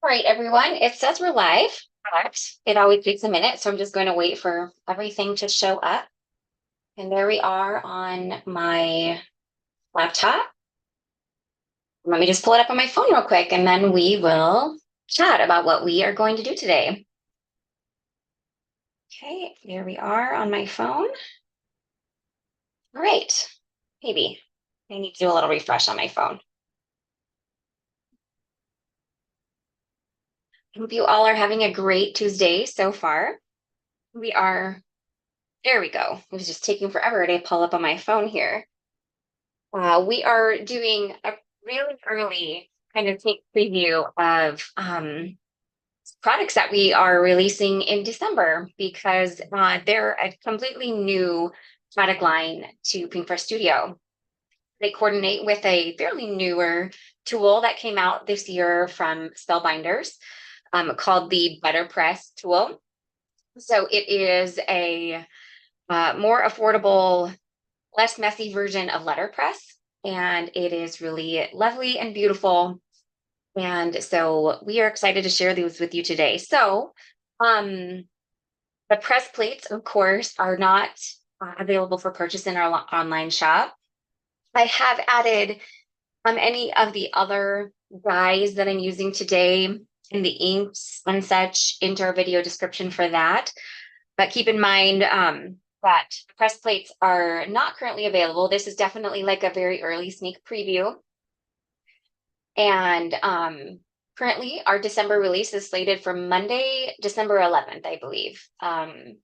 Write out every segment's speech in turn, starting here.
All right, everyone, it says we're live, but it always takes a minute, so I'm just going to wait for everything to show up. And there we are on my laptop. Let me just pull it up on my phone real quick, and then we will chat about what we are going to do today. Okay, there we are on my phone. All right, maybe I need to do a little refresh on my phone. I hope you all are having a great Tuesday so far. There we go. It was just taking forever to pull up on my phone here. We are doing a really early kind of sneak preview of products that we are releasing in December because they're a completely new product line to Pinkfresh Studio. They coordinate with a fairly newer tool that came out this year from Spellbinders called the Butter Press tool. So it is a more affordable, less messy version of letterpress, and it is really lovely and beautiful. And so we are excited to share these with you today. So the press plates, of course, are not available for purchase in our online shop. I have added any of the other dyes that I'm using today and the inks and such into our video description for that. But keep in mind that press plates are not currently available. This is definitely like a very early sneak preview. And currently, our December release is slated for Monday, December 11th, I believe. I'm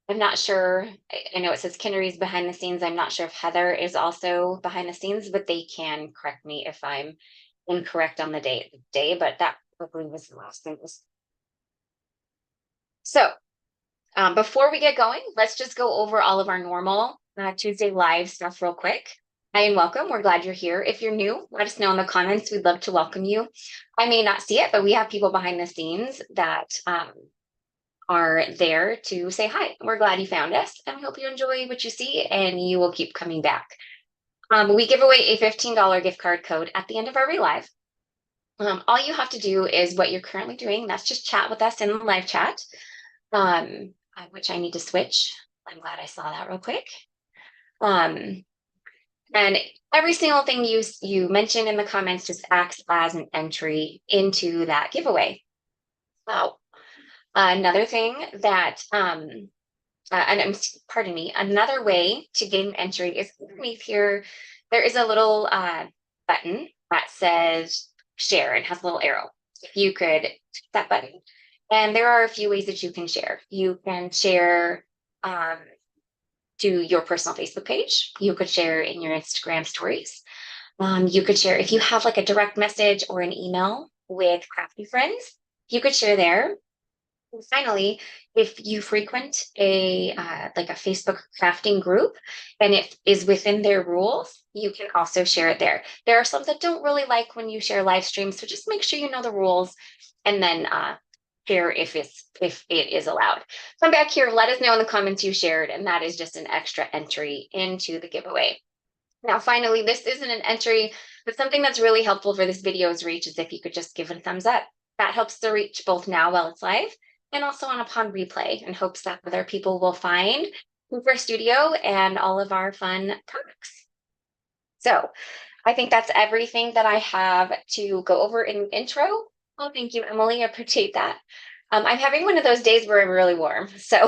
not sure. I know it says Kinnery's behind the scenes. I'm not sure if Heather is also behind the scenes, but they can correct me if I'm incorrect on the day, but that probably was the last thing. So before we get going, let's just go over all of our normal Tuesday live stuff real quick. Hi and welcome. We're glad you're here. If you're new, let us know in the comments. We'd love to welcome you. I may not see it, but we have people behind the scenes that are there to say hi. We're glad you found us and we hope you enjoy what you see and you will keep coming back. We give away a $15 gift card code at the end of every live. All you have to do is what you're currently doing. That's just chat with us in the live chat, which I need to switch. I'm glad I saw that real quick. And every single thing you mention in the comments just acts as an entry into that giveaway. Wow. Another thing that, pardon me, another way to gain entry is underneath here, there is a little button that says share and has a little arrow. If you could click that button. And there are a few ways that you can share. You can share to your personal Facebook page. You could share in your Instagram stories. You could share if you have like a direct message or an email with crafty friends, you could share there. And finally, if you frequent a like a Facebook crafting group and it is within their rules, you can also share it there. There are some that don't really like when you share live streams, so just make sure you know the rules and then share if it is allowed. Come back here, let us know in the comments you shared, and that is just an extra entry into the giveaway. Now, finally, this isn't an entry, but something that's really helpful for this video's reach is if you could just give a thumbs up. That helps the reach both now while it's live and also on upon replay, in hopes that other people will find Pinkfresh Studio and all of our fun products. So I think that's everything that I have to go over in intro. Oh, thank you, Emily. I appreciate that. I'm having one of those days where I'm really warm. So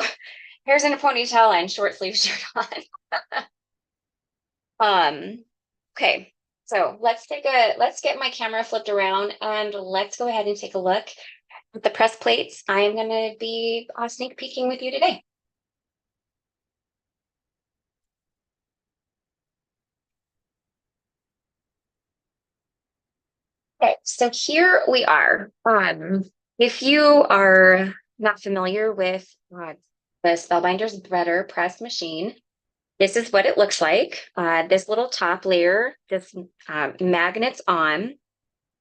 hair's in a ponytail and short sleeve shirt on. Okay, so let's get my camera flipped around and let's go ahead and take a look at the press plates I am going to be sneak peeking with you today. Okay, so here we are. If you are not familiar with the Spellbinders Butter Press machine, this is what it looks like. This little top layer just magnets on,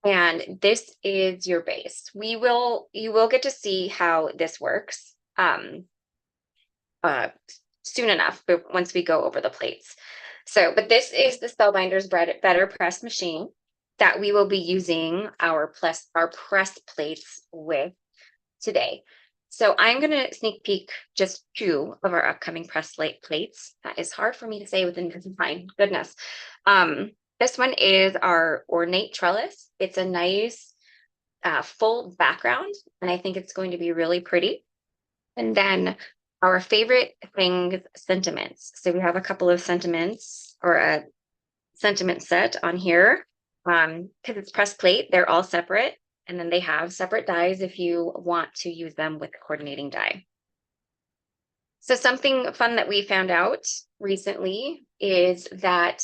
and this is your base. You will get to see how this works soon enough, but once we go over the plates. So, but this is the Spellbinders Butter Press machine. that we will be using our press plates with today. So I'm going to sneak peek just two of our upcoming press plate plates. That is hard for me to say within time. Goodness. This one is our Ornate Trellis. It's a nice full background, and I think it's going to be really pretty. And then our favorite things, sentiments. So we have a couple of sentiments or a sentiment set on here. Because it's press plate, they're all separate. And then they have separate dies if you want to use them with the coordinating die. So something fun that we found out recently is that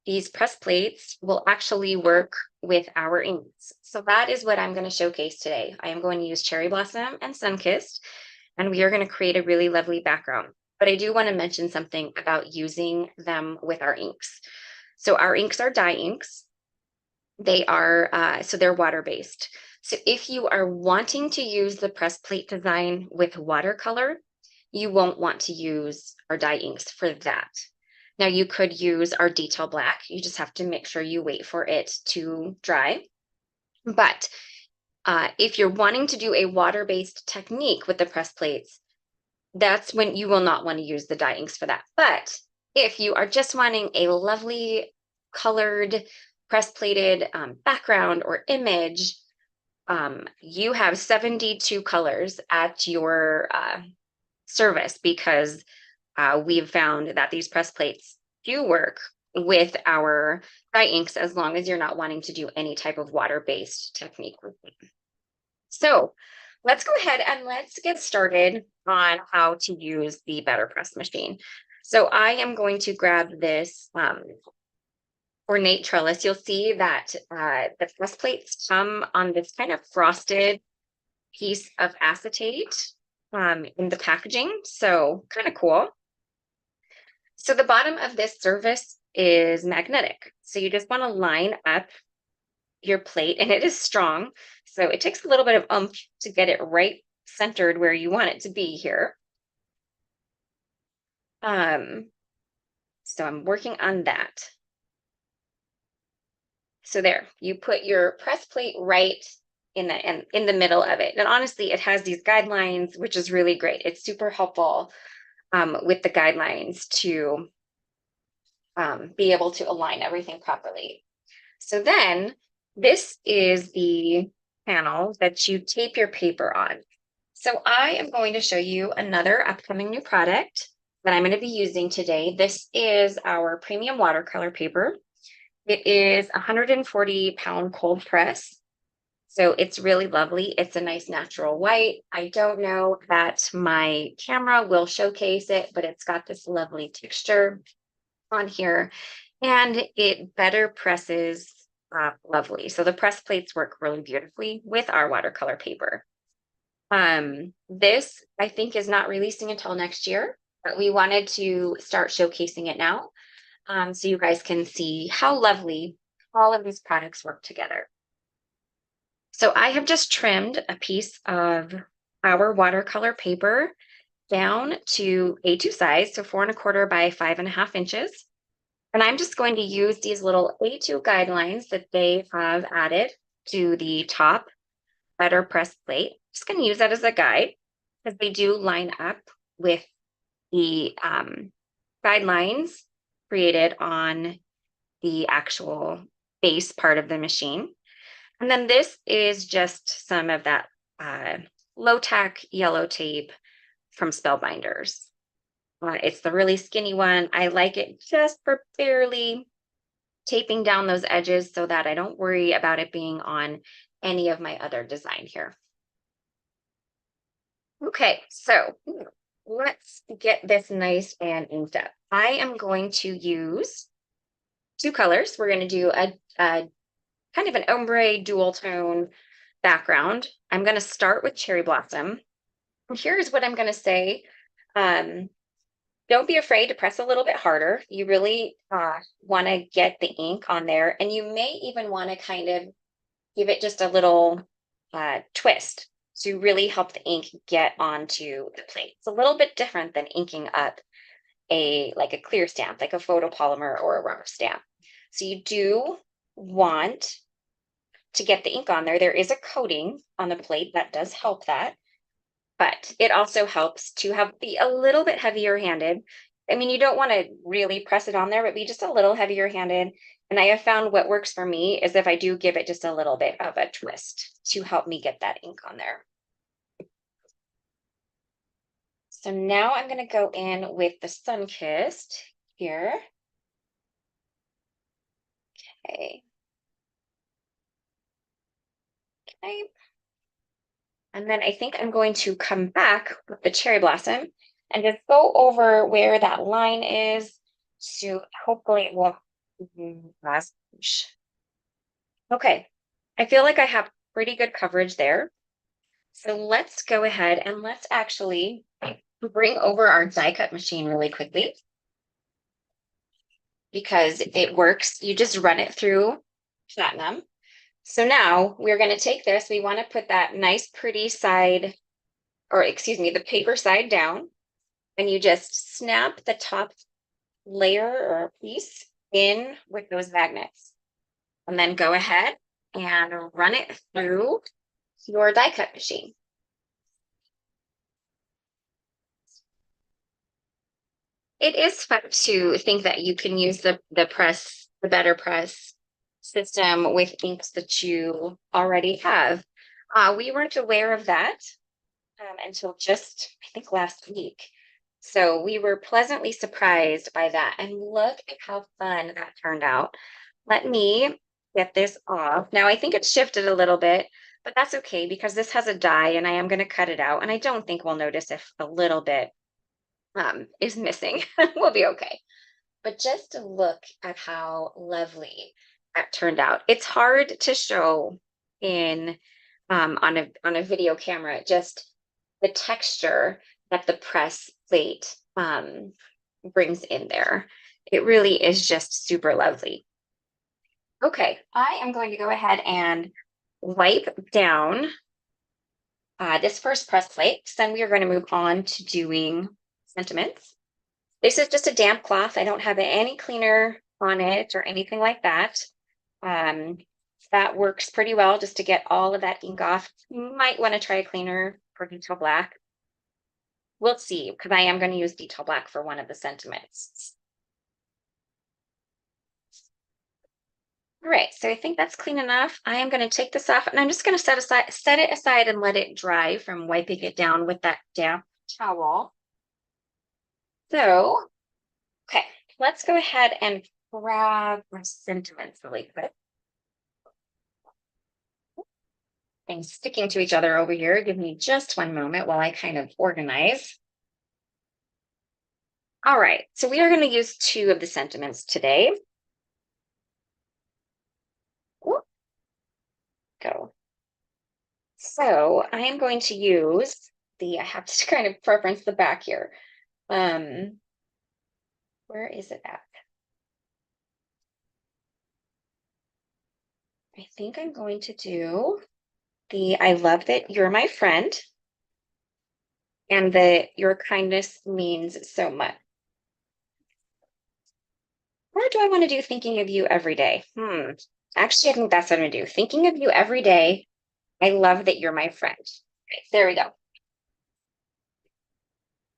these press plates will actually work with our inks. So that is what I'm going to showcase today. I am going to use Cherry Blossom and Sunkissed, and we are going to create a really lovely background. But I do want to mention something about using them with our inks. So our inks are dye inks. They are, so they're water-based. So if you are wanting to use the press plate design with watercolor, you won't want to use our dye inks for that. Now you could use our detail black. You just have to make sure you wait for it to dry. But if you're wanting to do a water-based technique with the press plates, that's when you will not want to use the dye inks for that. But if you are just wanting a lovely colored press plated background or image, you have 72 colors at your service, because we've found that these press plates do work with our dye inks as long as you're not wanting to do any type of water-based technique with them. So let's go ahead and let's get started on how to use the Better Press machine. So I am going to grab this Ornate Trellis. You'll see that the press plates come on this kind of frosted piece of acetate in the packaging. So kind of cool. So the bottom of this surface is magnetic. So you just want to line up your plate, and it is strong. So it takes a little bit of oomph to get it right centered where you want it to be here. So I'm working on that. So there, you put your press plate right in the middle of it. And honestly, it has these guidelines, which is really great. It's super helpful with the guidelines to be able to align everything properly. So then this is the panel that you tape your paper on. So I am going to show you another upcoming new product that I'm going to be using today. This is our premium watercolor paper. It is 140-pound cold press. So it's really lovely. It's a nice natural white. I don't know that my camera will showcase it, but it's got this lovely texture on here, and it better presses lovely. So the press plates work really beautifully with our watercolor paper. This I think is not releasing until next year, but we wanted to start showcasing it now, so you guys can see how lovely all of these products work together. So I have just trimmed a piece of our watercolor paper down to A2 size, so 4¼ by 5½ inches. And I'm just going to use these little A2 guidelines that they have added to the top Better Press plate. Just going to use that as a guide, because they do line up with the guidelines created on the actual base part of the machine. And then this is just some of that low-tack yellow tape from Spellbinders. It's the really skinny one. I like it just for barely taping down those edges so that I don't worry about it being on any of my other design here. Okay, so let's get this nice and inked up. I am going to use two colors. We're going to do a kind of an ombre dual tone background. I'm going to start with Cherry Blossom. Here's what I'm going to say. Don't be afraid to press a little bit harder. You really want to get the ink on there, and you may even want to kind of give it just a little twist to really help the ink get onto the plate. It's a little bit different than inking up like a clear stamp, like a photopolymer or a rubber stamp. So you do want to get the ink on there. There is a coating on the plate that does help that, but it also helps to be a little bit heavier handed. I mean, you don't want to really press it on there, but be just a little heavier handed. And I have found what works for me is if I do give it just a little bit of a twist to help me get that ink on there. So now I'm going to go in with the Sunkissed here. Okay. Okay. And then I think I'm going to come back with the Cherry Blossom and just go over where that line is to hopefully it won't. Okay, I feel like I have pretty good coverage there. So let's go ahead and let's actually bring over our die cut machine really quickly because it works. You just run it through platinum. So now we're going to take this. We want to put that nice pretty side, or excuse me, the paper side down. And you just snap the top layer or piece in with those magnets. And then go ahead and run it through your die cut machine. It is fun to think that you can use the better press system with inks that you already have. We weren't aware of that until just, I think, last week. So we were pleasantly surprised by that. And look at how fun that turned out. Let me get this off. Now, I think it shifted a little bit, but that's okay because this has a die and I am going to cut it out. And I don't think we'll notice if a little bit is missing. We'll be okay. But just to look at how lovely that turned out. It's hard to show in on a video camera, just the texture that the press plate brings in there. It really is just super lovely. Okay, I am going to go ahead and wipe down this first press plate. Then we are going to move on to doing sentiments. This is just a damp cloth. I don't have any cleaner on it or anything like that. That works pretty well just to get all of that ink off. You might want to try a cleaner for detail black. We'll see, because I am going to use detail black for one of the sentiments. All right, so I think that's clean enough. I am going to take this off and I'm just going to set it aside and let it dry from wiping it down with that damp towel. So, okay, let's go ahead and grab our sentiments really quick. Things sticking to each other over here. Give me just one moment while I kind of organize. All right, so we are going to use two of the sentiments today. Ooh, go. So I am going to use I have to kind of preference the back here. Where is it at? I think I'm going to do I love that you're my friend and that your kindness means so much. Or do I want to do thinking of you every day? Actually, I think that's what I'm going to do. Thinking of you every day. I love that you're my friend. Okay, there we go.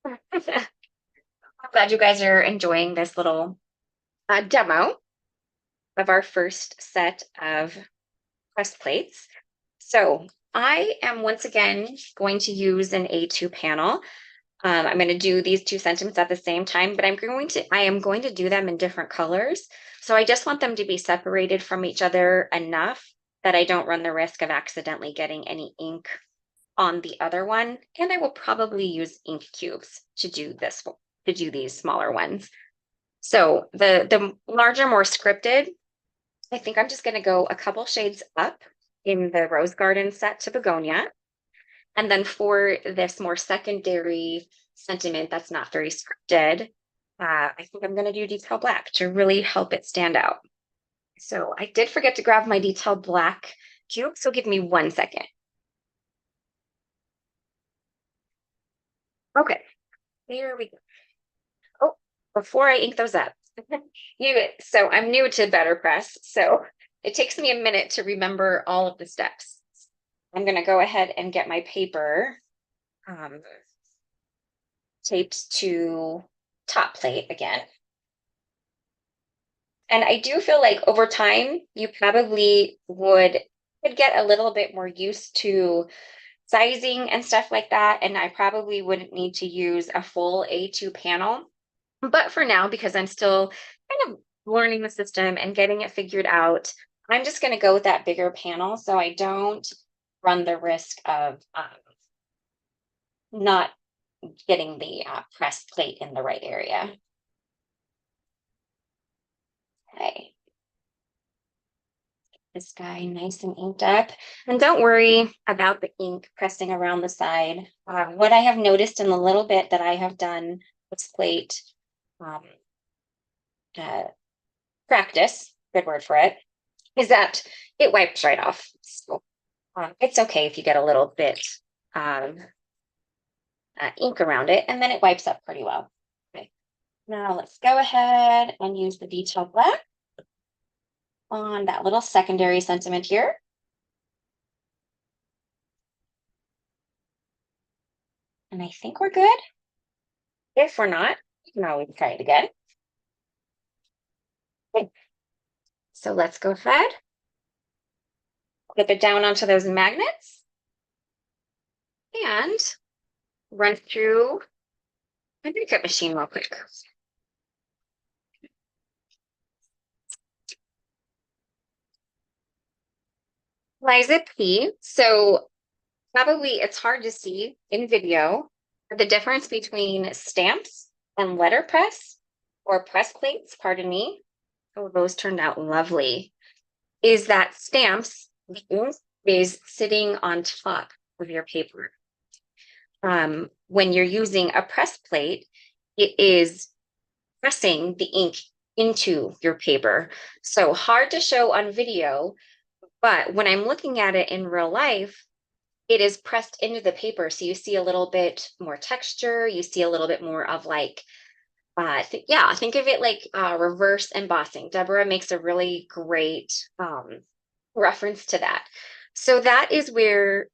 I'm glad you guys are enjoying this little demo of our first set of press plates. So I am once again going to use an A2 panel. I'm going to do these two sentiments at the same time, but I am going to do them in different colors. So I just want them to be separated from each other enough that I don't run the risk of accidentally getting any ink on the other one. And I will probably use ink cubes to do these smaller ones. So the larger, more scripted, I think I'm just going to go a couple shades up in the Rose Garden set to Begonia. And then for this more secondary sentiment that's not very scripted, I think I'm going to do detail black to really help it stand out. So I did forget to grab my detail black cube, so give me 1 second. Okay, there we go. Oh, before I ink those up, so I'm new to Better Press, so it takes me a minute to remember all of the steps. I'm going to go ahead and get my paper um, taped to top plate again. And I do feel like over time, you probably could get a little bit more used to sizing and stuff like that. And I probably wouldn't need to use a full A2 panel. But for now, because I'm still kind of learning the system and getting it figured out, I'm just going to go with that bigger panel so I don't run the risk of not getting the press plate in the right area. Okay. This guy nice and inked up. And don't worry about the ink pressing around the side. What I have noticed in the little bit that I have done with plate um, practice, good word for it, is that it wipes right off. So it's okay if you get a little bit of ink around it, and then it wipes up pretty well. Okay. Now let's go ahead and use the detail black on that little secondary sentiment here. And I think we're good. If we're not, we can always try it again. Okay. So let's go ahead, clip it down onto those magnets, and run through my Cricut machine real quick. Liza P. So probably it's hard to see in video, but the difference between stamps and letterpress or press plates, pardon me, oh, those turned out lovely, is that stamps is sitting on top of your paper. When you're using a press plate, it is pressing the ink into your paper. So hard to show on video, but when I'm looking at it in real life, it is pressed into the paper. So you see a little bit more texture. You see a little bit more of like, think of it like reverse embossing. Deborah makes a really great reference to that. So that is where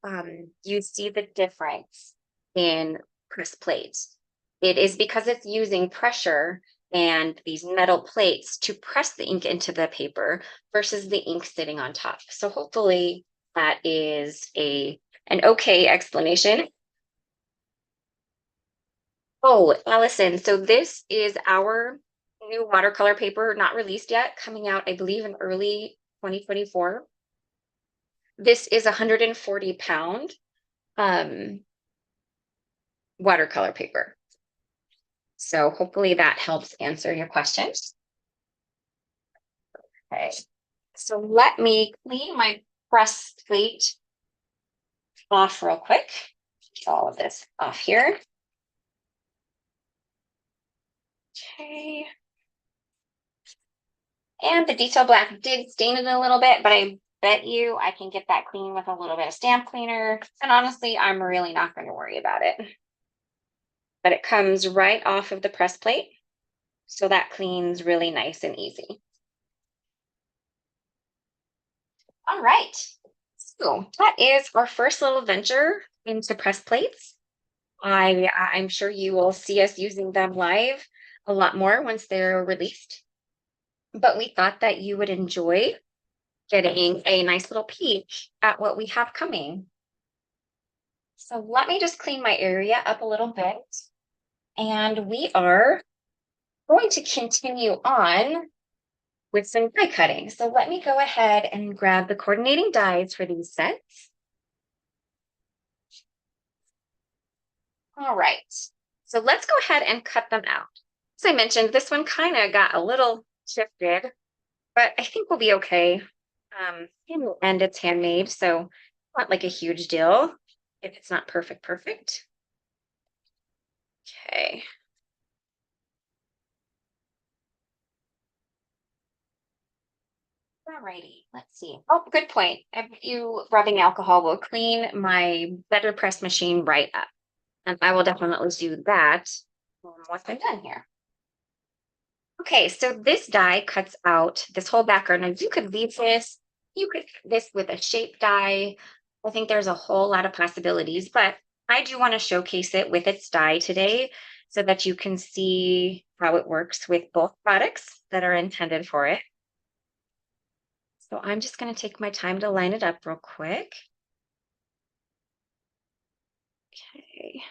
you see the difference in press plates. It is because it's using pressure and these metal plates to press the ink into the paper versus the ink sitting on top. So hopefully that is an okay explanation. Oh, Allison, so this is our new watercolor paper, not released yet, coming out, I believe, in early 2024. This is 140-pound watercolor paper. So hopefully that helps answer your questions. Okay, so let me clean my press plate off real quick. Get all of this off here. Okay. And the detail black did stain it a little bit, but I bet you I can get that clean with a little bit of stamp cleaner. And honestly, I'm really not going to worry about it. But it comes right off of the press plate. So that cleans really nice and easy. All right. So that is our first little venture into press plates. I'm sure you will see us using them live a lot more once they're released. But we thought that you would enjoy getting a nice little peek at what we have coming. So let me just clean my area up a little bit. And we are going to continue on with some die cutting. So let me go ahead and grab the coordinating dies for these sets. All right, so let's go ahead and cut them out. As I mentioned, this one kind of got a little shifted, but I think we'll be okay. In the end, it's handmade, so not like a huge deal if it's not perfect. Okay. Alrighty, let's see. Oh, good point. You rubbing alcohol will clean my better press machine right up. And I will definitely do that once I'm done here. Okay, so this die cuts out this whole background. Now you could leave this, you could cut this with a shape die. I think there's a whole lot of possibilities, but I do want to showcase it with its die today so that you can see how it works with both products that are intended for it. So I'm just going to take my time to line it up real quick. Okay.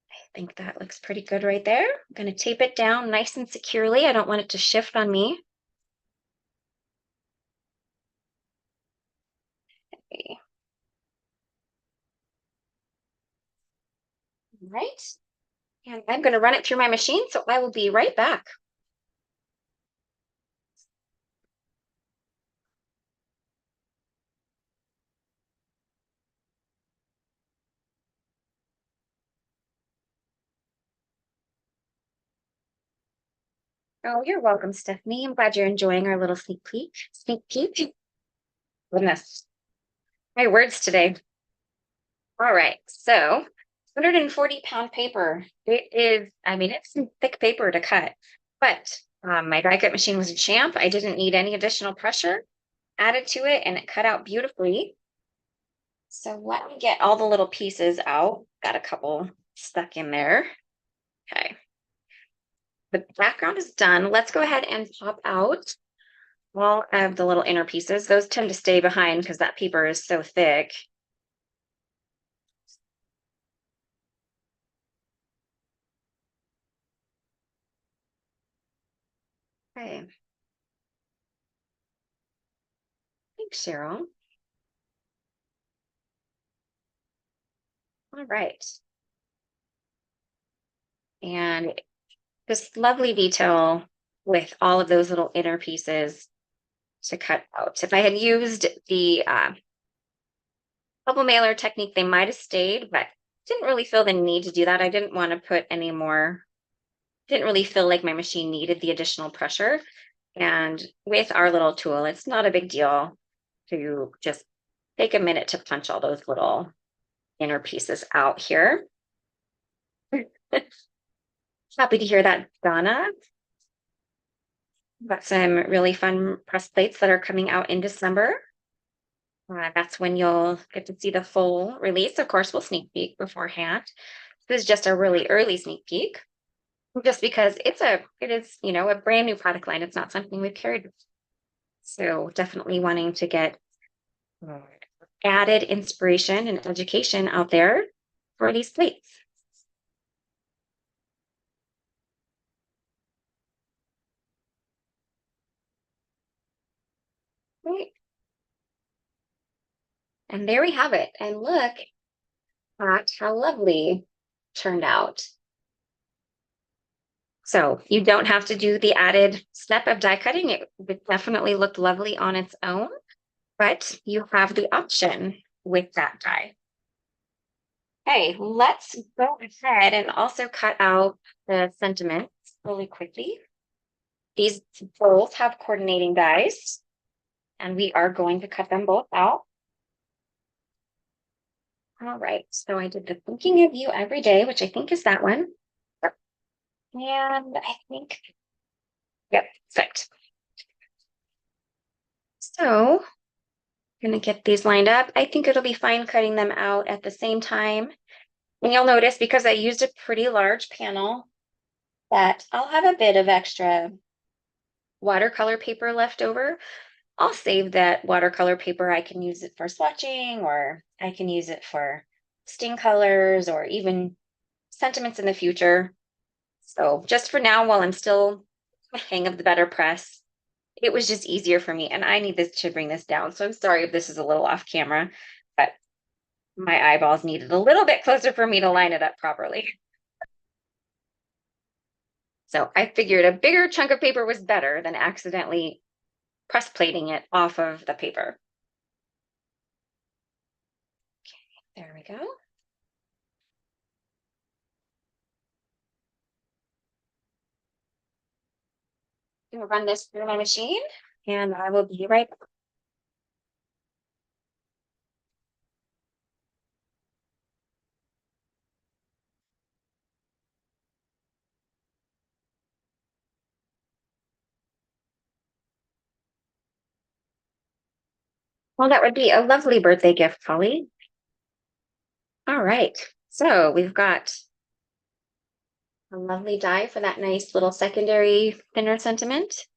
I think that looks pretty good right there. I'm going to tape it down nice and securely. I don't want it to shift on me. Okay. All right. And I'm going to run it through my machine, so I will be right back. Oh, you're welcome, Stephanie. I'm glad you're enjoying our little sneak peek. Sneak peek. Goodness, my words today. All right, so 140-pound paper. It is, I mean, it's some thick paper to cut, but my die cut machine was a champ. I didn't need any additional pressure added to it, and it cut out beautifully. So let me get all the little pieces out. Got a couple stuck in there. Okay. The background is done. Let's go ahead and pop out all of the little inner pieces. Those tend to stay behind because that paper is so thick. Okay. Thanks, Cheryl. All right. And this lovely detail with all of those little inner pieces to cut out. If I had used the bubble mailer technique, they might have stayed, but didn't really feel the need to do that. I didn't want to put any more, didn't really feel like my machine needed the additional pressure. And with our little tool, it's not a big deal to just take a minute to punch all those little inner pieces out here. Happy to hear that, Donna. Got some really fun press plates that are coming out in December. That's when you'll get to see the full release. Of course, we'll sneak peek beforehand. This is just a really early sneak peek, just because it is, a brand new product line. It's not something we've carried. So definitely wanting to get added inspiration and education out there for these plates. Right. And there we have it. And look at how lovely turned out. So you don't have to do the added step of die cutting. It definitely looked lovely on its own, but you have the option with that die. Okay, let's go ahead and also cut out the sentiments really quickly. These both have coordinating dies, and we are going to cut them both out. All right, so I did the thinking of you every day, which I think is that one. And I think, yep, perfect. So I'm gonna get these lined up. I think it'll be fine cutting them out at the same time. And you'll notice because I used a pretty large panel that I'll have a bit of extra watercolor paper left over. I'll save that watercolor paper. I can use it for swatching, or I can use it for sting colors, or even sentiments in the future. So just for now, while I'm still hang of the better press, it was just easier for me. And I need this to bring this down. So I'm sorry if this is a little off camera, but my eyeballs needed a little bit closer for me to line it up properly. So I figured a bigger chunk of paper was better than accidentally press plating it off of the paper. Okay, there we go. I'm gonna run this through my machine and I will be right back. Well, that would be a lovely birthday gift, Polly. All right. So we've got a lovely die for that nice little secondary thinner sentiment.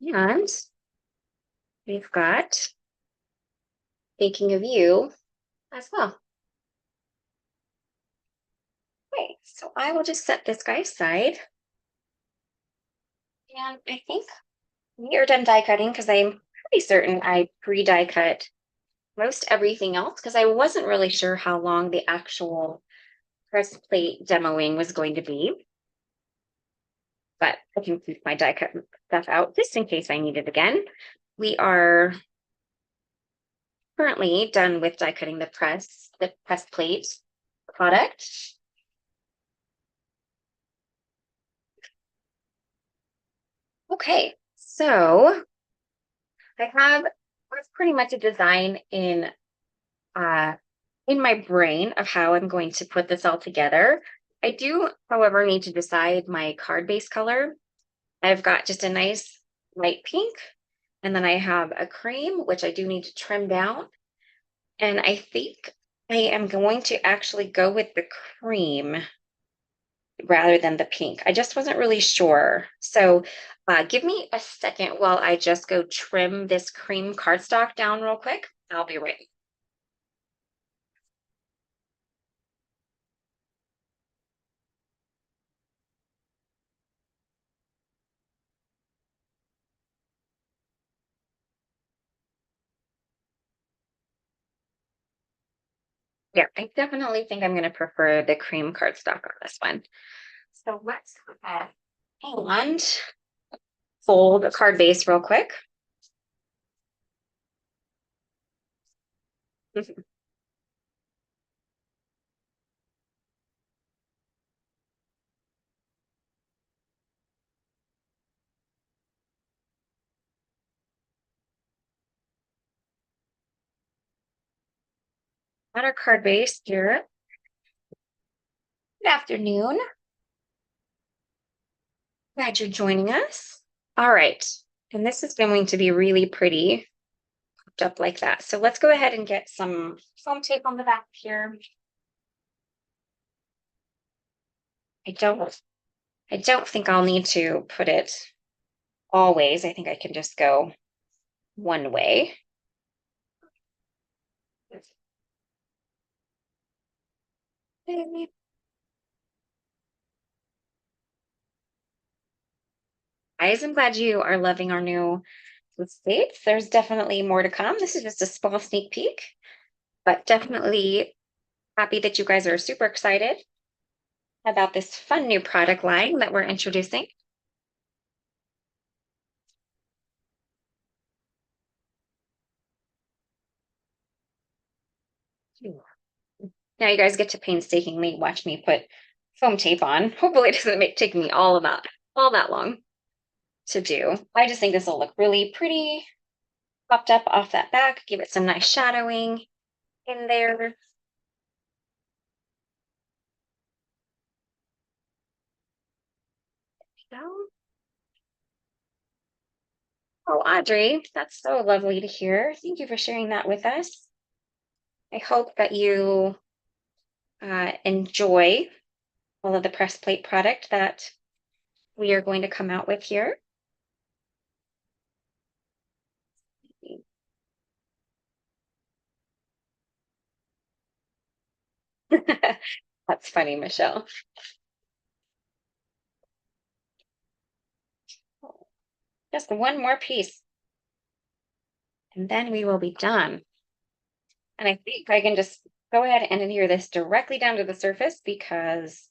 And we've got Thinking of You as well. Okay, so I will just set this guy aside. And I think we are done die cutting because I'm pretty certain I pre-die cut most everything else because I wasn't really sure how long the actual press plate demoing was going to be. But I can keep my die cut stuff out just in case I need it again. We are currently done with die cutting the press plate product. Okay, so I have pretty much a design in my brain of how I'm going to put this all together. I do, however, need to decide my card base color. I've got just a nice light pink, and then I have a cream, which I do need to trim down. And I think I am going to actually go with the cream rather than the pink. I just wasn't really sure. So give me a second while I just go trim this cream cardstock down real quick. I'll be right. Yeah, I definitely think I'm going to prefer the cream cardstock on this one. So let's go ahead and fold the card base real quick. Got our card base here. Good afternoon. Glad you're joining us. All right. And this is going to be really pretty popped up like that. So let's go ahead and get some foam tape on the back here. I don't think I'll need to put it always. I think I can just go one way. Guys, I'm glad you are loving our new states. There's definitely more to come. This is just a small sneak peek, but definitely happy that you guys are super excited about this fun new product line that we're introducing. Now you guys get to painstakingly watch me put foam tape on. Hopefully it doesn't take me all that long to do. I just think this will look really pretty popped up off that back. Give it some nice shadowing in there. So, oh, Audrey, that's so lovely to hear. Thank you for sharing that with us. I hope that you enjoy all of the press plate product that we are going to come out with here. That's funny, Michelle. Just one more piece, and then we will be done. And I think I can just go ahead and adhere this directly down to the surface because,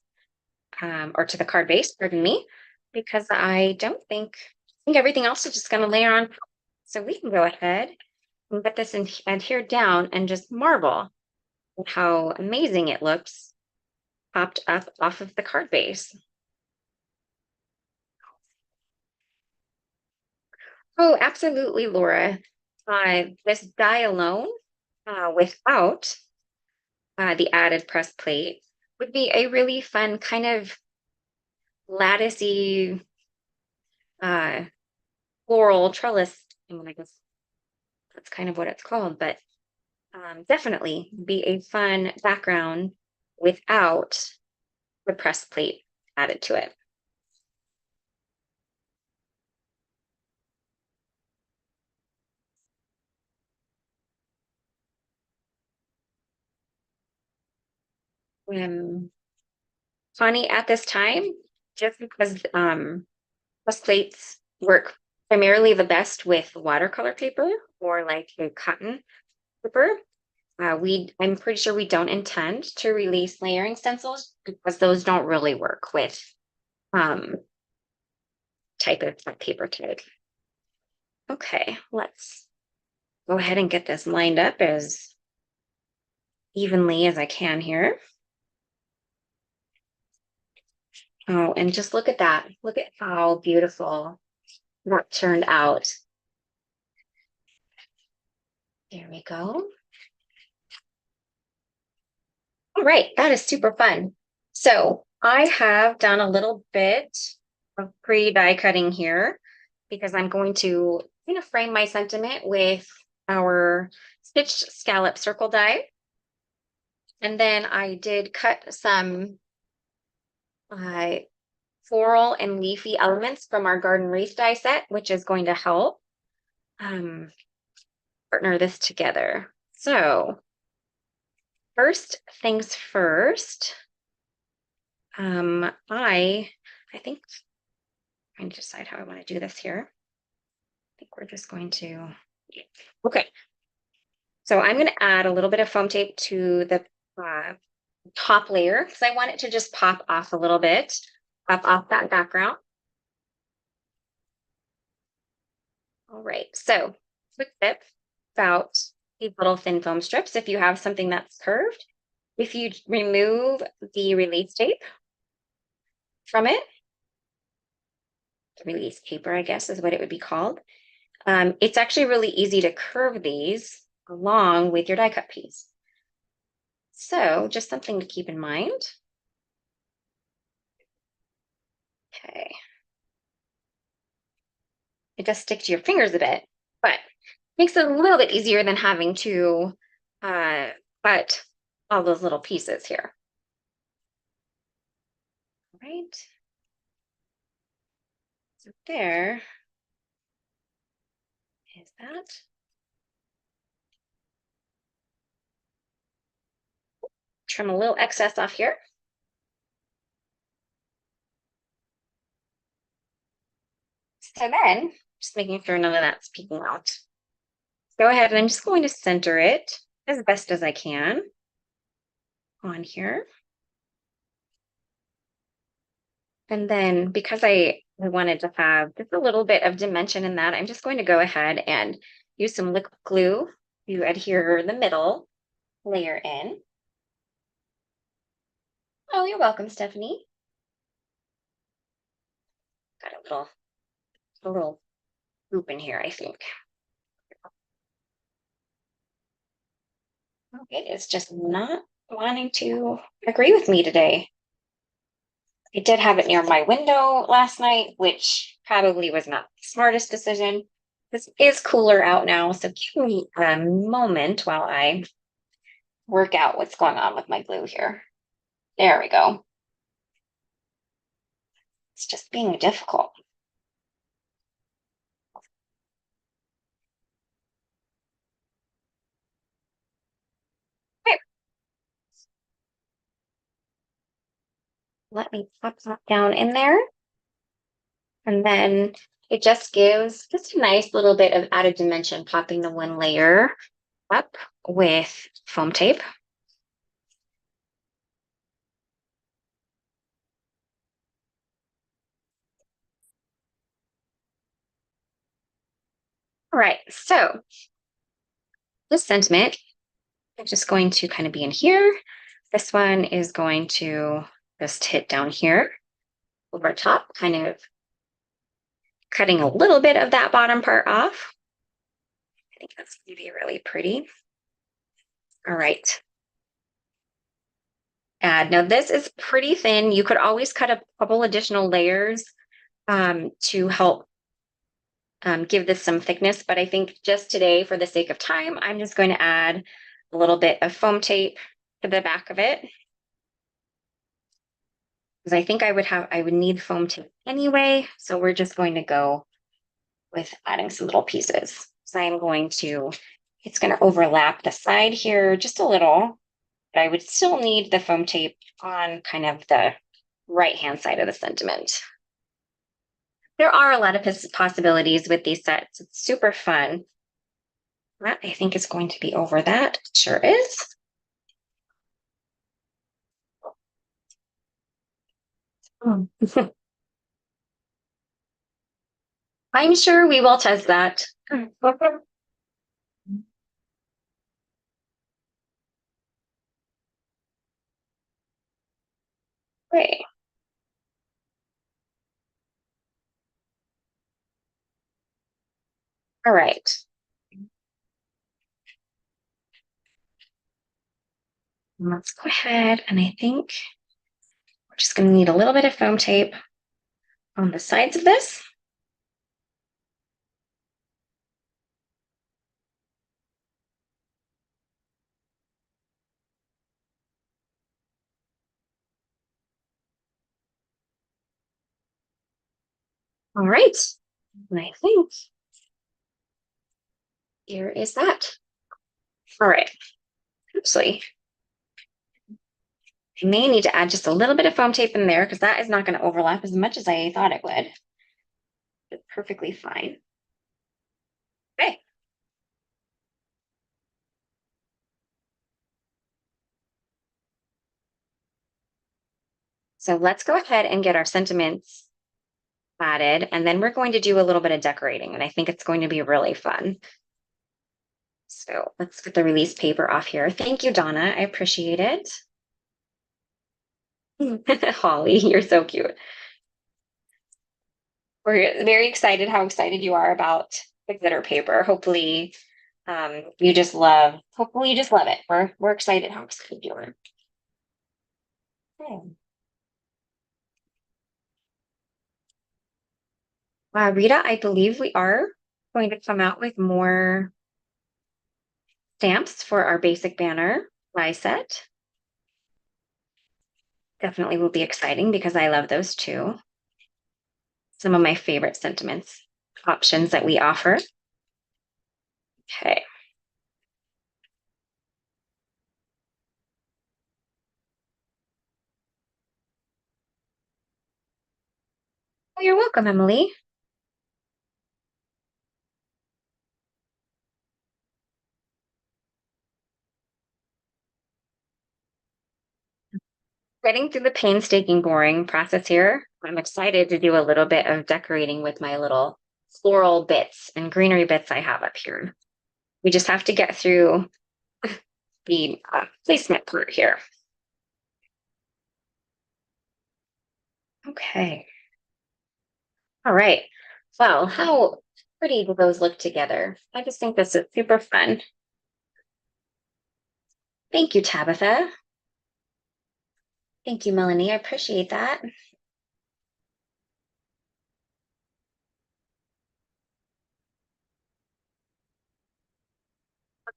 or to the card base, pardon me, because I think everything else is just going to layer on. So we can go ahead and get this adhered down and just marvel at how amazing it looks popped up off of the card base. Oh, absolutely, Laura. This die alone, without the added press plate, would be a really fun kind of latticey floral trellis. I guess That's kind of what it's called, but definitely be a fun background without the press plate added to it. Funny at this time, just because press plates work primarily the best with watercolor paper or like a cotton paper. I'm pretty sure we don't intend to release layering stencils because those don't really work with um, type of paper type. Okay, let's go ahead and get this lined up as evenly as I can here. Oh, and just look at that. Look at how beautiful that turned out. There we go. All right, that is super fun. So I have done a little bit of pre-die cutting here because I'm going to kind of frame my sentiment with our stitched scallop circle die. And then I did cut some floral and leafy elements from our garden wreath die set, which is going to help partner this together. So first things first, I think I'm trying to decide how I want to do this here. I think we're just going to, okay. So I'm going to add a little bit of foam tape to the top layer because I want it to just pop off a little bit, pop off that background. All right, so quick tip about these little thin foam strips. If you have something that's curved, if you remove the release tape from it, the release paper, I guess is what it would be called. It's actually really easy to curve these along with your die cut piece. So just something to keep in mind. Okay. It does stick to your fingers a bit, but makes it a little bit easier than having to cut all those little pieces here. All right. So there is that. Trim a little excess off here. So then, just making sure none of that's peeking out. Go ahead and I'm just going to center it as best as I can on here. And then because I wanted to have just a little bit of dimension in that, I'm just going to go ahead and use some liquid glue to adhere the middle layer in. Oh, you're welcome, Stephanie. Got a little loop in here, I think. Okay, it's just not wanting to agree with me today. I did have it near my window last night, which probably was not the smartest decision. This is cooler out now, so give me a moment while I work out what's going on with my glue here. There we go. It's just being difficult. Okay. Let me pop that down in there. And then it just gives just a nice little bit of added dimension, popping the one layer up with foam tape. All right, so this sentiment is just going to kind of be in here. This one is going to just hit down here over top, kind of cutting a little bit of that bottom part off. I think that's going to be really pretty. All right. Now this is pretty thin. You could always cut a couple additional layers to help give this some thickness, but I think just today, for the sake of time, I'm just going to add a little bit of foam tape to the back of it. Because I think I would need foam tape anyway. So we're just going to go with adding some little pieces. So it's going to overlap the side here just a little, but I would still need the foam tape on kind of the right-hand side of the sentiment. There are a lot of possibilities with these sets. It's super fun. That I think is going to be over that. It sure is. I'm sure we will test that. Great. All right. Let's go ahead, and I think we're just going to need a little bit of foam tape on the sides of this. All right. And I think here is that. All right. Oopsie. I may need to add just a little bit of foam tape in there because that is not going to overlap as much as I thought it would. It's perfectly fine. Okay. So let's go ahead and get our sentiments added, and then we're going to do a little bit of decorating, and I think it's going to be really fun. So let's get the release paper off here. Thank you, Donna. I appreciate it. Holly, you're so cute. We're very excited how excited you are about the glitter paper. Hopefully, hopefully you just love it. We're excited how excited you are. Okay. Rita, I believe we are going to come out with more stamps for our basic banner die set. Definitely will be exciting because I love those too. Some of my favorite sentiments options that we offer. Okay. Oh, you're welcome, Emily. Getting through the painstaking, boring process here, I'm excited to do a little bit of decorating with my little floral bits and greenery bits I have up here. We just have to get through the placement part here. Okay. All right. Well, how pretty do those look together? I just think this is super fun. Thank you, Tabitha. Thank you, Melanie. I appreciate that. Put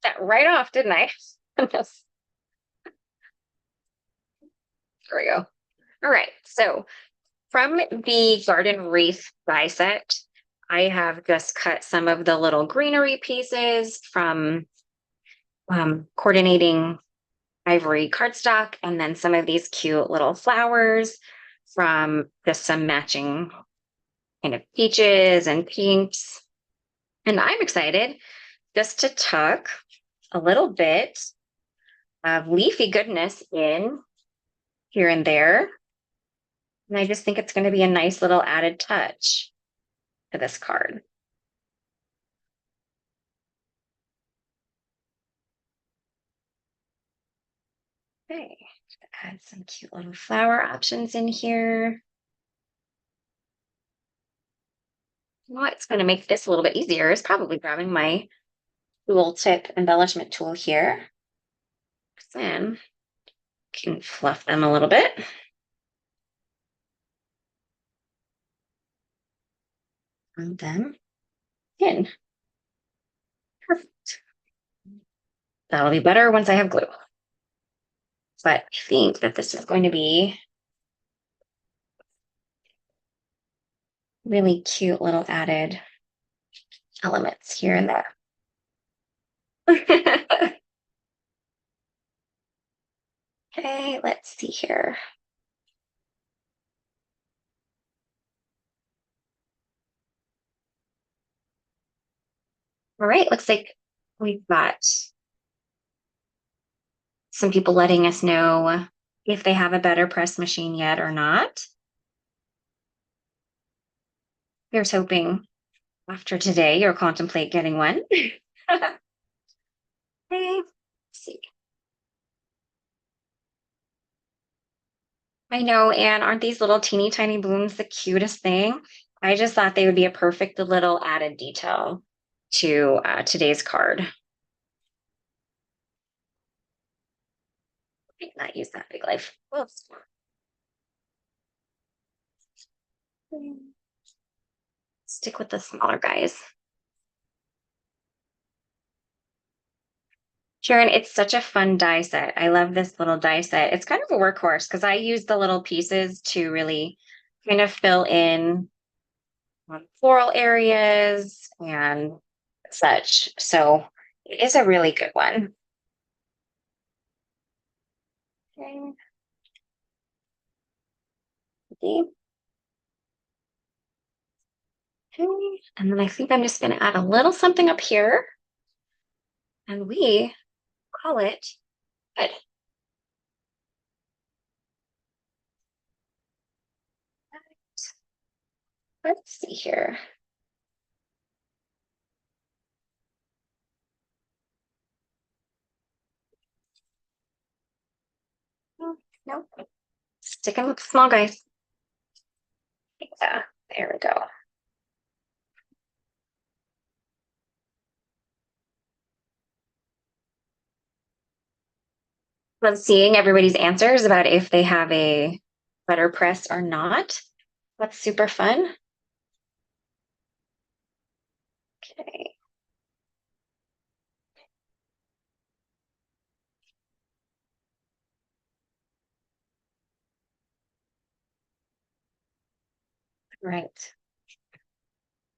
that right off, didn't I? Yes. There we go. All right. So from the garden wreath die set, I have just cut some of the little greenery pieces from coordinating ivory cardstock, and then some of these cute little flowers from just some matching kind of peaches and pinks. And I'm excited just to tuck a little bit of leafy goodness in here and there. And I just think it's going to be a nice little added touch to this card. Okay, add some cute little flower options in here. What's going to make this a little bit easier is probably grabbing my dual tip embellishment tool here. Then can fluff them a little bit. And then in. Perfect. That'll be better once I have glue. But I think that this is going to be really cute little added elements here and there. Okay, let's see here. All right, looks like we've got some people letting us know if they have a better press machine yet or not. Here's hoping after today you'll contemplate getting one. Okay, let's see. I know, and aren't these little teeny tiny blooms the cutest thing? I just thought they would be a perfect little added detail to today's card. I did not use that big life. Whoops. Stick with the smaller guys. Sharon, it's such a fun die set. I love this little die set. It's kind of a workhorse because I use the little pieces to really kind of fill in floral areas and such. So it is a really good one. Okay. Okay. And then I think I'm just going to add a little something up here. And we call it good. Let's see here. Oh, no, sticking with the small guys. Yeah, there we go. Love seeing everybody's answers about if they have a butter press or not. That's super fun. Okay. Right.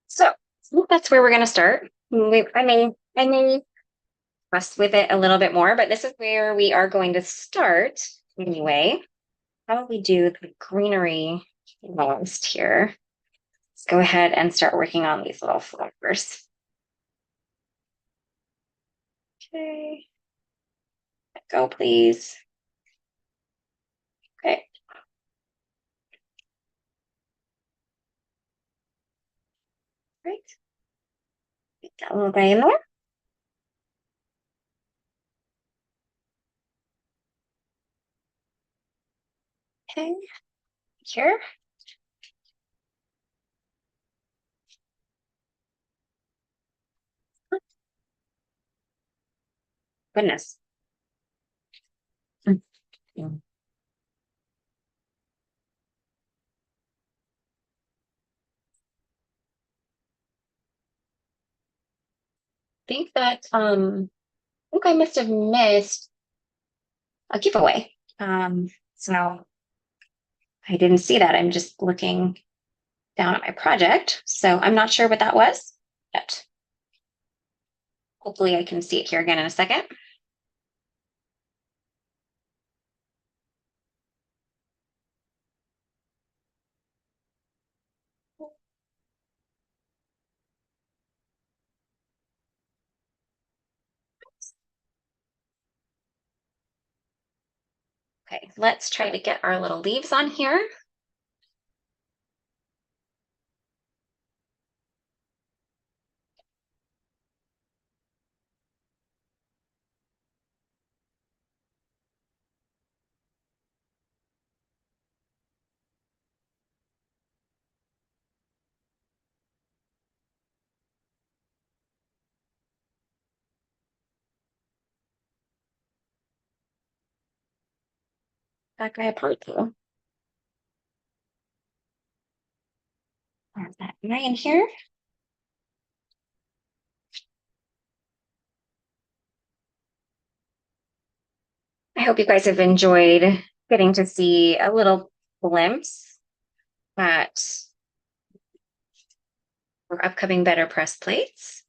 So I think that's where we're going to start. I may mess with it a little bit more, but this is where we are going to start anyway. Probably do the greenery lowest here. Let's go ahead and start working on these little flowers. Okay. Let go, please. Okay. Great. Get that little guy in there. Okay. Here. Goodness. I think that I think I must have missed a giveaway. So I didn't see that. I'm just looking down at my project. So I'm not sure what that was, but hopefully I can see it here again in a second. Okay, let's try to get our little leaves on here. That guy apart though. There's that guy in here. I hope you guys have enjoyed getting to see a little glimpse at our upcoming Better Press plates.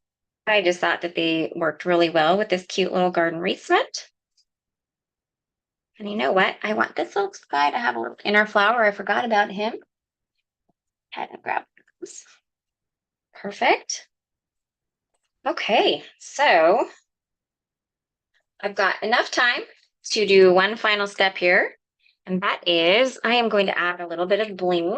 I just thought that they worked really well with this cute little garden wreath set. And you know what? I want this little guy to have a little inner flower. I forgot about him. Had to grab those. Perfect. Okay, so I've got enough time to do one final step here. And that is, I am going to add a little bit of bling.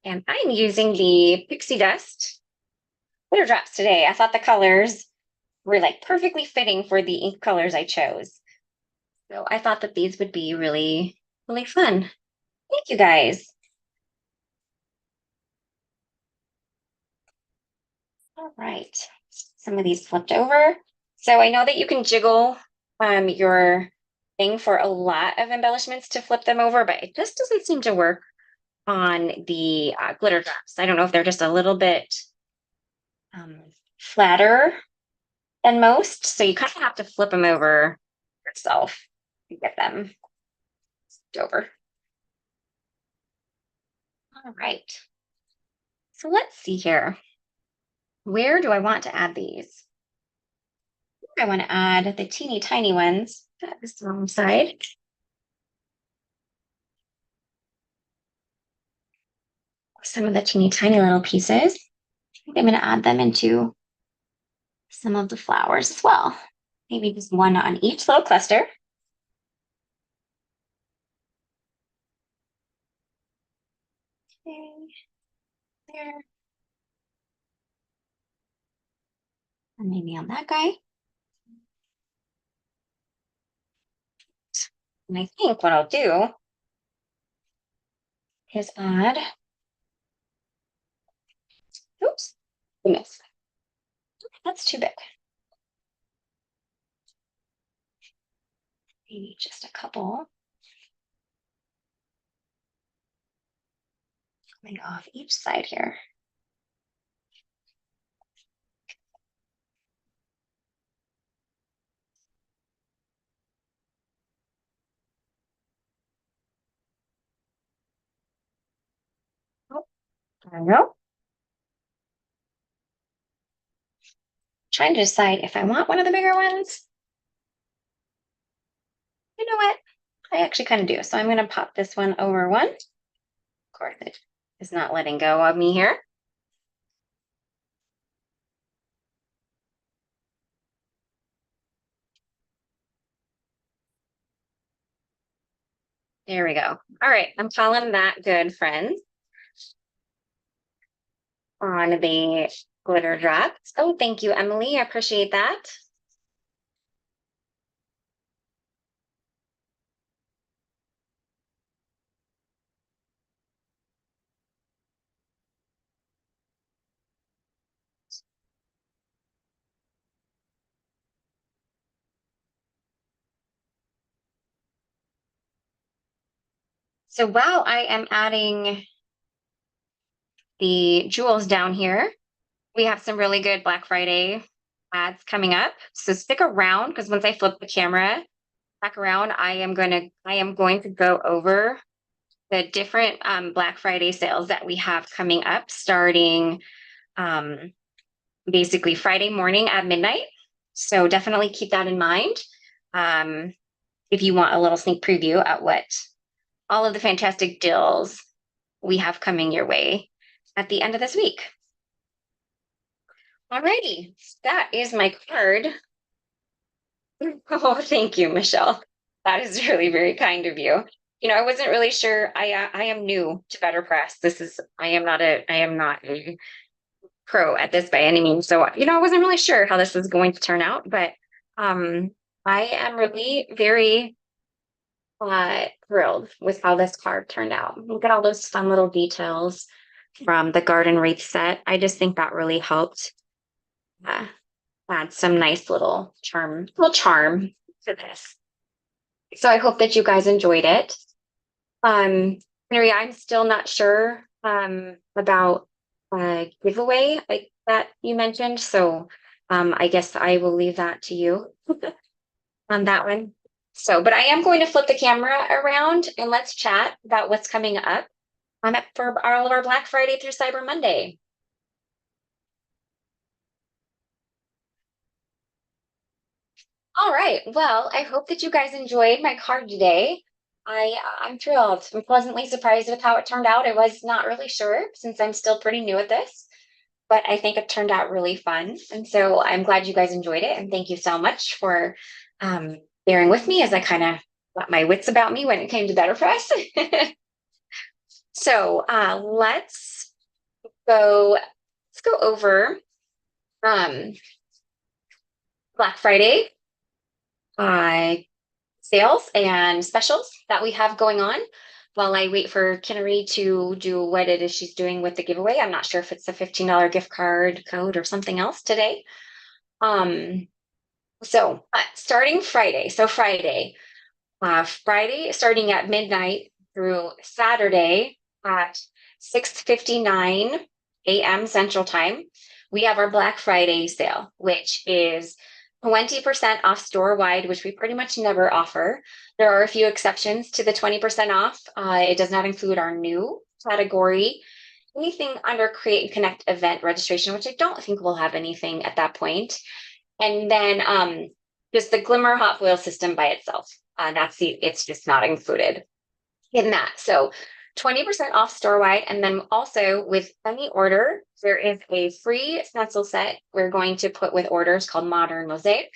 And I'm using the Pixie Dust glitter drops today. I thought the colors were like perfectly fitting for the ink colors I chose. So I thought that these would be really, really fun. Thank you guys. All right, some of these flipped over. So I know that you can jiggle your thing for a lot of embellishments to flip them over, but it just doesn't seem to work on the glitter drops. I don't know if they're just a little bit flatter than most, so you kind of have to flip them over yourself to get them over. All right, so let's see here. Where do I want to add these? I want to add the teeny tiny ones at this wrong side. Some of the teeny tiny little pieces. I think I'm going to add them into some of the flowers as well. Maybe just one on each little cluster. Okay, there. And maybe on that guy. And I think what I'll do is add, oops, goodness, that's too big. Maybe just a couple coming off each side here. Oh, there we go. Trying to decide if I want one of the bigger ones. You know what? I actually kind of do. So I'm going to pop this one over one. Of course, it is not letting go of me here. There we go. All right, I'm calling that good, friends. On the glitter drops. Oh, thank you, Emily. I appreciate that. So while I am adding the jewels down here, we have some really good Black Friday ads coming up. So stick around because once I flip the camera back around, I am going to go over the different Black Friday sales that we have coming up starting basically Friday morning at midnight. So definitely keep that in mind if you want a little sneak preview at what all of the fantastic deals we have coming your way at the end of this week. Alrighty, that is my card. Oh, thank you, Michelle. That is really very kind of you. You know, I wasn't really sure. I am new to Better Press. I am not a pro at this by any means. So, you know, I wasn't really sure how this was going to turn out, but I am really very thrilled with how this card turned out. Look at all those fun little details from the Garden Wreath set. I just think that really helped add some nice little charm to this. So I hope that you guys enjoyed it. Henry, I'm still not sure about a giveaway. that you mentioned. So I guess I will leave that to you on that one. So, but I am going to flip the camera around and let's chat about what's coming up for all of our Black Friday through Cyber Monday. All right. Well, I hope that you guys enjoyed my card today. I'm thrilled. I'm pleasantly surprised with how it turned out. I was not really sure since I'm still pretty new at this, but I think it turned out really fun. And so I'm glad you guys enjoyed it. And thank you so much for bearing with me as I kind of got my wits about me when it came to Better Press. So let's go over um, Black Friday uh, sales and specials that we have going on while I wait for Kinnery to do what it is she's doing with the giveaway. I'm not sure if it's a $15 gift card code or something else today. Um, starting Friday. So Friday starting at midnight through Saturday at 6:59 a.m. Central Time, we have our Black Friday sale, which is 20% off store-wide, which we pretty much never offer. There are a few exceptions to the 20% off. It does not include our new category, anything under Create and Connect event registration, which I don't think we'll have anything at that point. And then just the Glimmer hot foil system by itself. It's just not included in that. So 20% off store-wide. And then also with any order, there is a free stencil set we're going to put with orders called Modern Mosaic.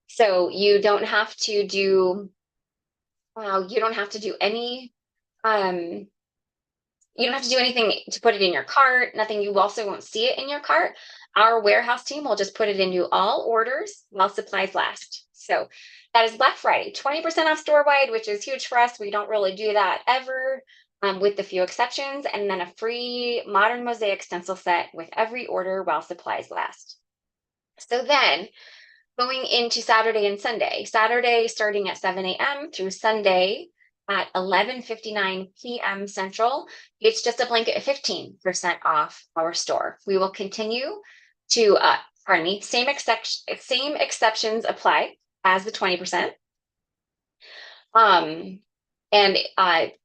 So you don't have to do any you don't have to do anything to put it in your cart, nothing. You also won't see it in your cart. Our warehouse team will just put it into all orders while supplies last. So that is Black Friday, 20% off store wide, which is huge for us. We don't really do that ever, with a few exceptions, and then a free Modern Mosaic stencil set with every order while supplies last. So then going into Saturday and Sunday, Saturday starting at 7 a.m. through Sunday at 11:59 p.m. Central, it's just a blanket of 15% off our store. We will continue to, same exceptions apply as the 20%. And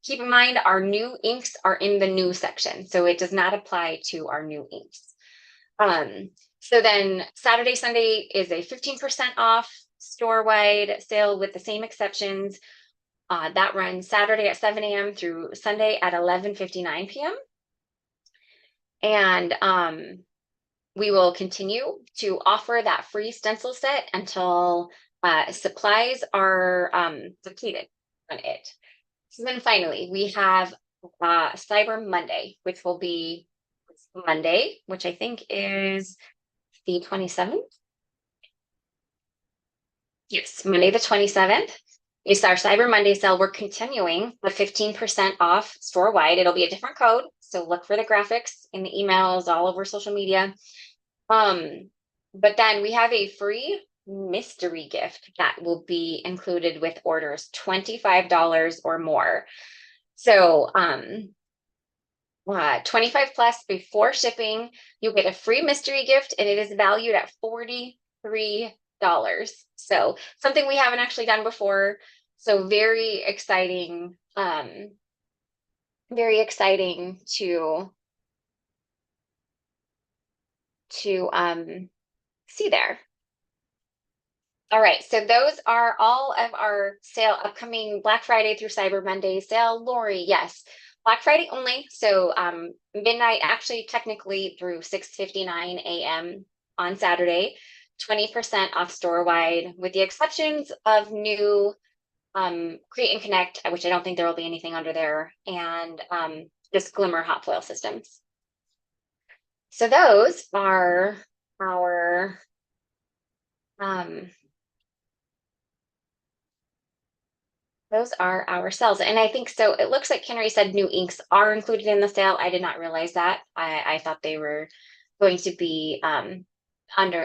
keep in mind, our new inks are in the new section, so it does not apply to our new inks. So then Saturday, Sunday is a 15% off store-wide sale with the same exceptions. That runs Saturday at 7 a.m. through Sunday at 11:59 p.m. And we will continue to offer that free stencil set until supplies are depleted on it. So then finally, we have Cyber Monday, which will be Monday, which I think is the 27th. Yes, Monday the 27th is our Cyber Monday sale. We're continuing the 15% off store-wide. It'll be a different code, so look for the graphics in the emails all over social media. But then we have a free mystery gift that will be included with orders $25 or more. So 25 plus before shipping, you'll get a free mystery gift, and it is valued at $43. So something we haven't actually done before. So very exciting to see there. All right, so those are all of our upcoming Black Friday through Cyber Monday sale. Lori, yes, Black Friday only. So midnight, actually technically through 6:59 a.m. on Saturday, 20% off store-wide, with the exceptions of new Create and Connect, which I don't think there will be anything under there, and just Glimmer hot foil systems. So those are our sales. And I think so. It looks like Henry said new inks are included in the sale. I did not realize that. I thought they were going to be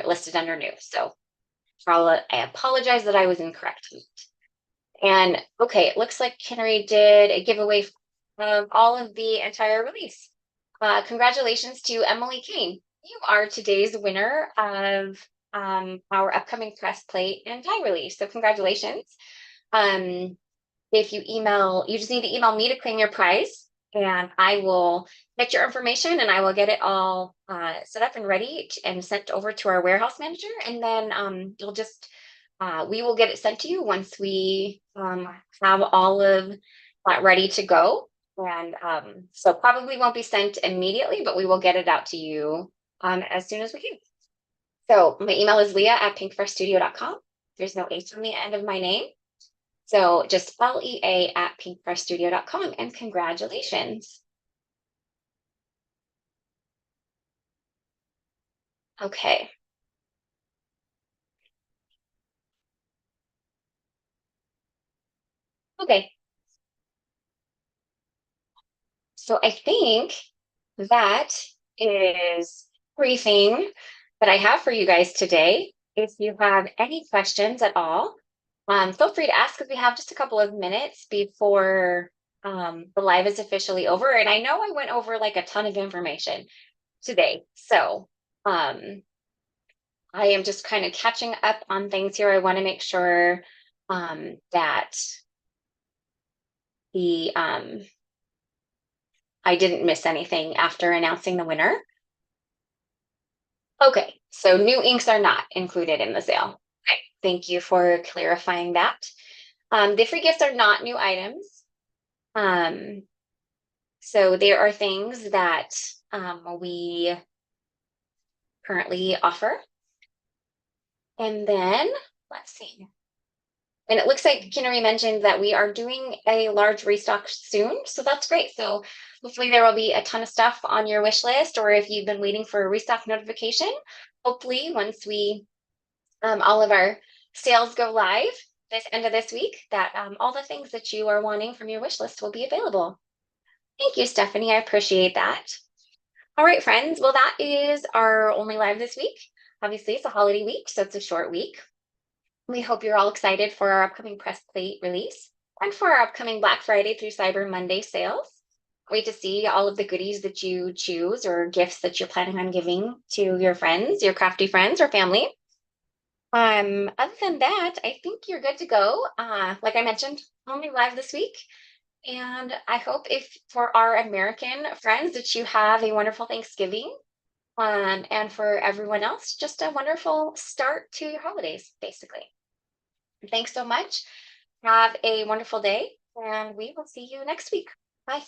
listed under new. So I apologize that I was incorrect. And okay, it looks like Henry did a giveaway of all of the entire release. Congratulations to Emily Kane. You are today's winner of our upcoming press plate and die release. So congratulations. Um, if you email, you just need to email me to claim your prize, and I will get your information and I will get it all set up and ready and sent over to our warehouse manager. And then you'll just, we will get it sent to you once we have all of that ready to go. And so probably won't be sent immediately, but we will get it out to you as soon as we can. So my email is leah@pinkfreshstudio.com. There's no H on the end of my name. So just LEA@pinkfreshstudio.com, and congratulations. Okay. Okay. So I think that is everything that I have for you guys today. If you have any questions at all, feel free to ask because we have just a couple of minutes before the live is officially over. And I know I went over like a ton of information today. So I am just kind of catching up on things here. I want to make sure that the I didn't miss anything after announcing the winner. Okay, so new inks are not included in the sale. Okay, thank you for clarifying that. The free gifts are not new items. Um, so there are things that we currently offer. And then let's see. And it looks like Kinnary mentioned that we are doing a large restock soon. So that's great. So hopefully there will be a ton of stuff on your wish list, or if you've been waiting for a restock notification, hopefully once we all of our sales go live this end of this week, that all the things that you are wanting from your wish list will be available. Thank you, Stephanie. I appreciate that. All right, friends. Well, that is our only live this week. Obviously, it's a holiday week, so it's a short week. We hope you're all excited for our upcoming press plate release and for our upcoming Black Friday through Cyber Monday sales. Wait to see all of the goodies that you choose or gifts that you're planning on giving to your friends, your crafty friends or family. Other than that, I think you're good to go. Like I mentioned, only live this week. And I hope if for our American friends that you have a wonderful Thanksgiving. And for everyone else, just a wonderful start to your holidays, basically. Thanks so much. Have a wonderful day, and we will see you next week. Bye.